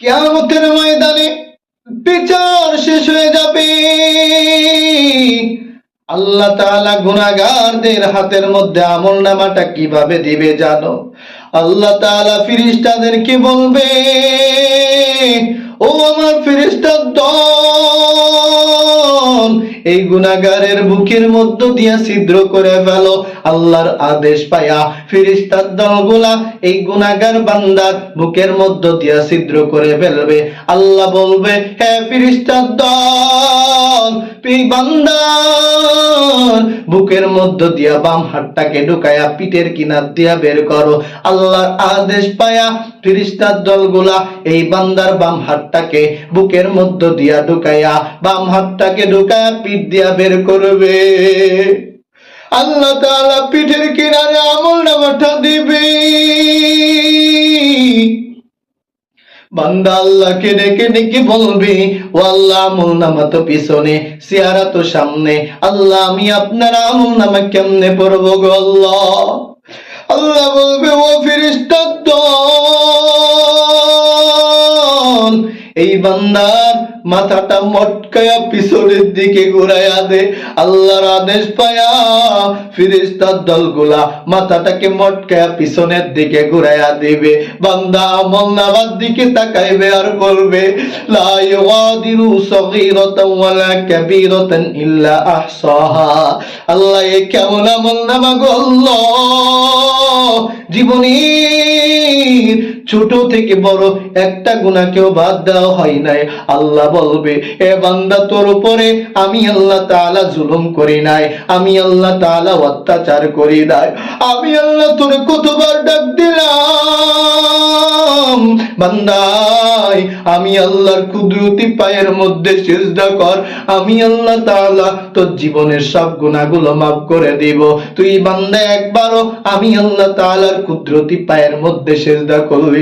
কিয়ামতের ময়দানে বিচার শেষ হয়ে যাবে। আল্লাহ তাআলা গুনাহগারদের হাতের মধ্যে আমলনামাটা কিভাবে দিবে জানো? আল্লাহ তাআলা ফেরেশতাদেরকে বলবে, ও আমার ফেরেশতার দল, এই গুনাহগারের বুকের মধ্য দিয়া ছিদ্র করে ফেলো। আল্লাহর আদেশ পায়া ফেরেশতার দলগুলা এই গুনাহগার বান্দার বুকের মধ্য দিয়া ছিদ্র করে ফেলবে। আল্লাহ বলবে, হে ফেরেশতার দল, এই বান্দার বুকের মধ্য দিয়া বাম হাতটাকে ঢুকায়া পিঠের কিনার দিয়া বের করো। আল্লাহর আদেশ পায়া ফেরেশতার দলগুলা এই বান্দার বাম হাতটাকে বুকের মধ্য দিয়া ঢুকায়া বাম হাতটাকে ঢুকায়া পিঠ দিয়া বের করবে। আল্লাহ তাআলা পিঠের কিনারে আমলনামাটা দিবে। বান্দা আল্লাহকে ডেকে ডেকে বলবে, ও আল্লাহ, আমলনামা তো পিছনে, চেহারা তো সামনে। আল্লাহ, আমি আপনার আমলনামা কেমনে পড়বো গো আল্লাহ? আল্লাহ বলবে, ও ফেরেশতার দল, এই বান্দার মাথাটা মটকায়া পিছনের দিকে ঘুরাইয়া দে। আল্লাহর আদেশ পায়া ফেরেশতার দলগুলা মাথাটাকে মটকায়া পিছনের দিকে ঘুরাইয়া দিবে। বান্দা আমলনামার দিকে তাকাইবে আর বলবে, লা ইউগাদিরু সগীরাতান ওয়ালা কাবীরাতান ইল্লা আহসাহা। আল্লাহ, এ কেমন আমলনামা গো আল্লাহ? জীবনের ছোট থেকে বড় একটা গুনাহকেও বাদ দেওয়া হয় নাই। আল্লাহ বলবে, এ বান্দা, তোর উপরে আমি আল্লাহ তাআলা জুলুম করি নাই, আমি আল্লাহ তাআলা অত্যাচার করি নাই। আমি আল্লাহ তোরে কতবার ডাক দিলাম, বান্দাই আমি আল্লাহর কুদরতি পায়ের মধ্যে সিজদা কর, আমি আল্লাহ তাআলা তোর জীবনের সব গুনাহগুলো মাফ করে দিব। তুই বান্দা একবারও আমি আল্লাহ তাআলার কুদরতি পায়ের মধ্যে সিজদা করবি না।